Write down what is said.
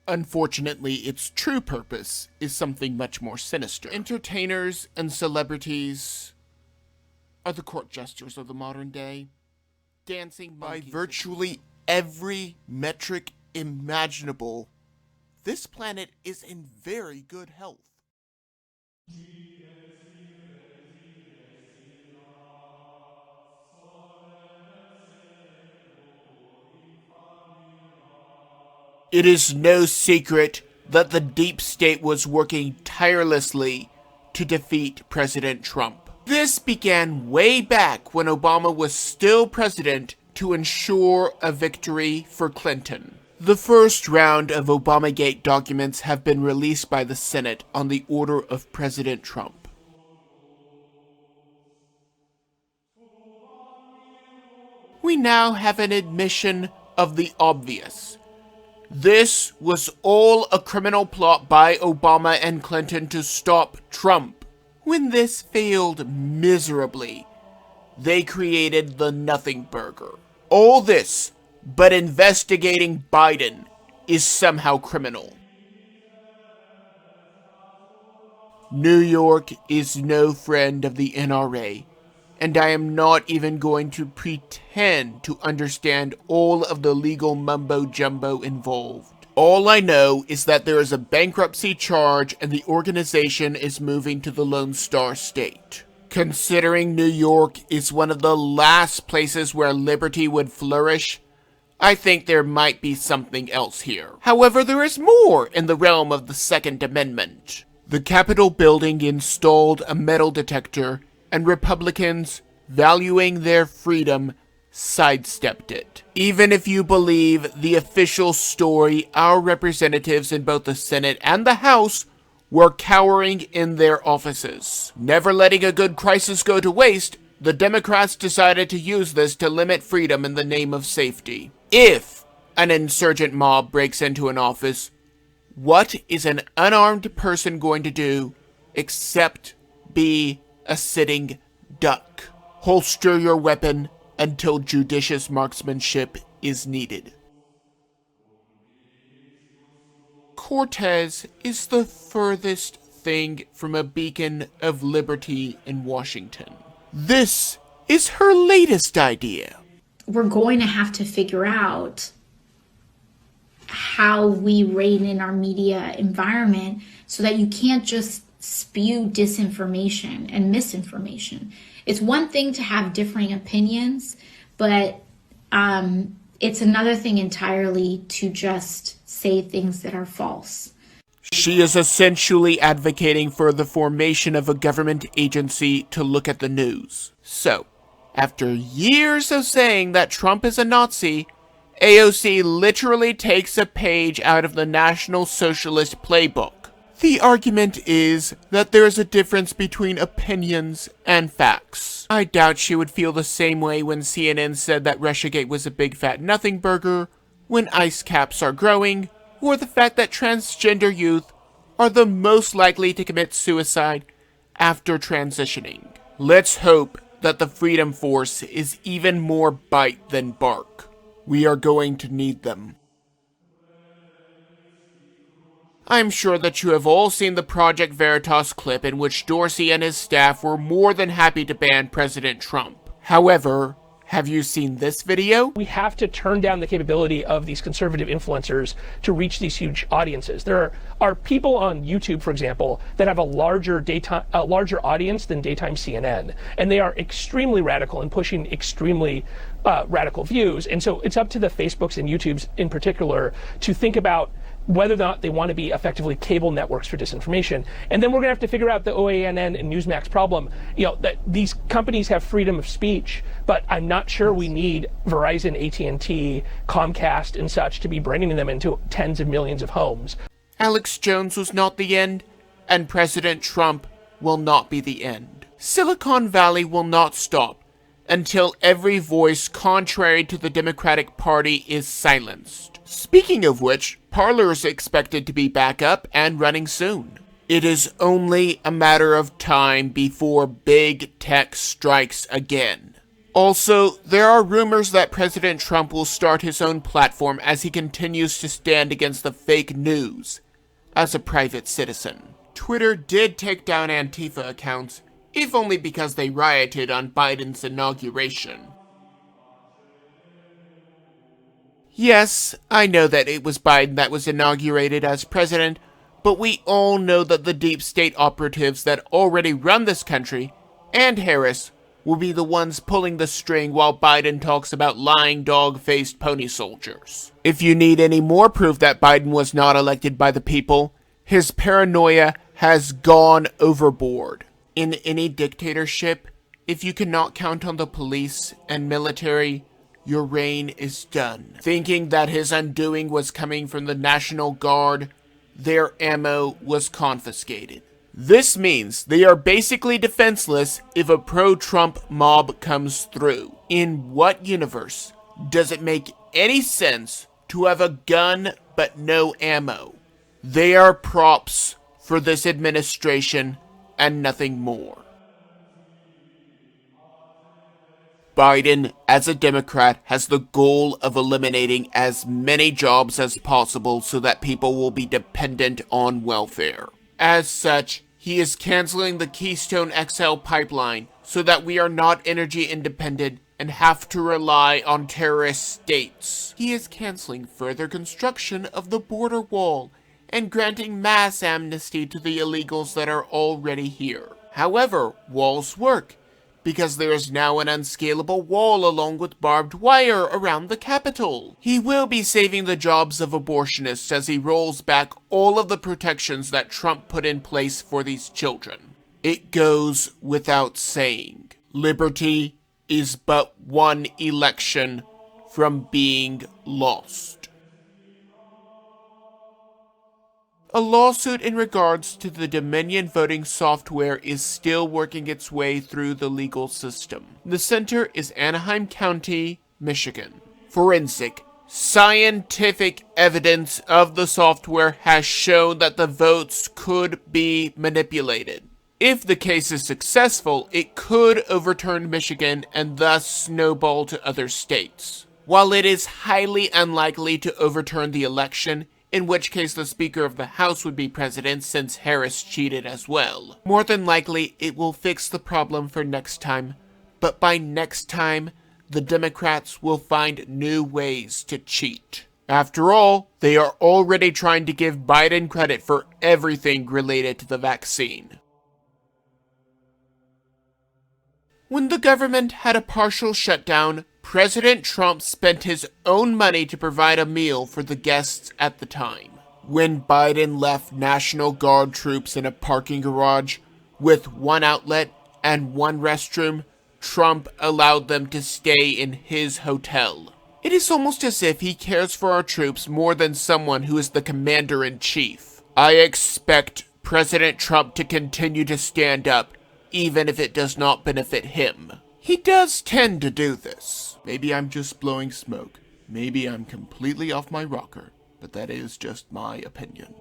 Unfortunately, its true purpose is something much more sinister. Entertainers and celebrities are the court jesters of the modern day, dancing by virtually every metric imaginable. This planet is in very good health. It is no secret that the deep state was working tirelessly to defeat President Trump. This began way back when Obama was still president to ensure a victory for Clinton. The first round of Obamagate documents have been released by the Senate on the order of President Trump. We now have an admission of the obvious. This was all a criminal plot by Obama and Clinton to stop Trump. When this failed miserably, they created the Nothing Burger. All this, but investigating Biden, is somehow criminal. New York is no friend of the NRA, and I am not even going to pretend to understand all of the legal mumbo-jumbo involved. All I know is that there is a bankruptcy charge and the organization is moving to the Lone Star State. Considering New York is one of the last places where liberty would flourish, I think there might be something else here. However, there is more in the realm of the Second Amendment. The Capitol building installed a metal detector, and Republicans, valuing their freedom, sidestepped it. Even if you believe the official story, our representatives in both the Senate and the House were cowering in their offices. Never letting a good crisis go to waste, the Democrats decided to use this to limit freedom in the name of safety. If an insurgent mob breaks into an office, what is an unarmed person going to do except be a sitting duck? Holster your weapon until judicious marksmanship is needed. Cortez is the furthest thing from a beacon of liberty in Washington. This is her latest idea. We're going to have to figure out how we rein in our media environment so that you can't just spew disinformation and misinformation. It's one thing to have differing opinions, but it's another thing entirely to just say things that are false. She is essentially advocating for the formation of a government agency to look at the news. So, after years of saying that Trump is a Nazi, AOC literally takes a page out of the National Socialist playbook. The argument is that there is a difference between opinions and facts. I doubt she would feel the same way when CNN said that Russiagate was a big fat nothing burger, when ice caps are growing, or the fact that transgender youth are the most likely to commit suicide after transitioning. Let's hope that the Freedom Force is even more bite than bark. We are going to need them. I'm sure that you have all seen the Project Veritas clip in which Dorsey and his staff were more than happy to ban President Trump. However, have you seen this video? We have to turn down the capability of these conservative influencers to reach these huge audiences. There are people on YouTube, for example, that have a larger audience than daytime CNN, and they are extremely radical and pushing extremely radical views. And so it's up to the Facebooks and YouTubes in particular to think about whether or not they want to be effectively cable networks for disinformation. And then we're going to have to figure out the OANN and Newsmax problem. You know, that these companies have freedom of speech, but I'm not sure we need Verizon, AT&T, Comcast, and such to be bringing them into tens of millions of homes. Alex Jones was not the end, and President Trump will not be the end. Silicon Valley will not stop until every voice contrary to the Democratic Party is silenced. Speaking of which, Parler is expected to be back up and running soon. It is only a matter of time before big tech strikes again. Also, there are rumors that President Trump will start his own platform as he continues to stand against the fake news as a private citizen. Twitter did take down Antifa accounts, if only because they rioted on Biden's inauguration. Yes, I know that it was Biden that was inaugurated as president, but we all know that the deep state operatives that already run this country, and Harris, will be the ones pulling the string while Biden talks about lying dog-faced pony soldiers. If you need any more proof that Biden was not elected by the people, his paranoia has gone overboard. In any dictatorship, if you cannot count on the police and military, your reign is done. Thinking that his undoing was coming from the National Guard, their ammo was confiscated. This means they are basically defenseless if a pro-Trump mob comes through. In what universe does it make any sense to have a gun but no ammo? They are props for this administration and nothing more. Biden, as a Democrat, has the goal of eliminating as many jobs as possible so that people will be dependent on welfare. As such, he is canceling the Keystone XL pipeline so that we are not energy independent and have to rely on terrorist states. He is canceling further construction of the border wall and granting mass amnesty to the illegals that are already here. However, walls work, because there is now an unscalable wall along with barbed wire around the Capitol. He will be saving the jobs of abortionists as he rolls back all of the protections that Trump put in place for these children. It goes without saying, liberty is but one election from being lost. A lawsuit in regards to the Dominion voting software is still working its way through the legal system. The center is Anaheim County, Michigan. Forensic, scientific evidence of the software has shown that the votes could be manipulated. If the case is successful, it could overturn Michigan and thus snowball to other states. While it is highly unlikely to overturn the election, in which case the Speaker of the House would be president since Harris cheated as well. More than likely, it will fix the problem for next time, but by next time, the Democrats will find new ways to cheat. After all, they are already trying to give Biden credit for everything related to the vaccine. When the government had a partial shutdown, President Trump spent his own money to provide a meal for the guests at the time. When Biden left National Guard troops in a parking garage with one outlet and one restroom, Trump allowed them to stay in his hotel. It is almost as if he cares for our troops more than someone who is the commander-in-chief. I expect President Trump to continue to stand up, even if it does not benefit him. He does tend to do this. Maybe I'm just blowing smoke. Maybe I'm completely off my rocker, but that is just my opinion.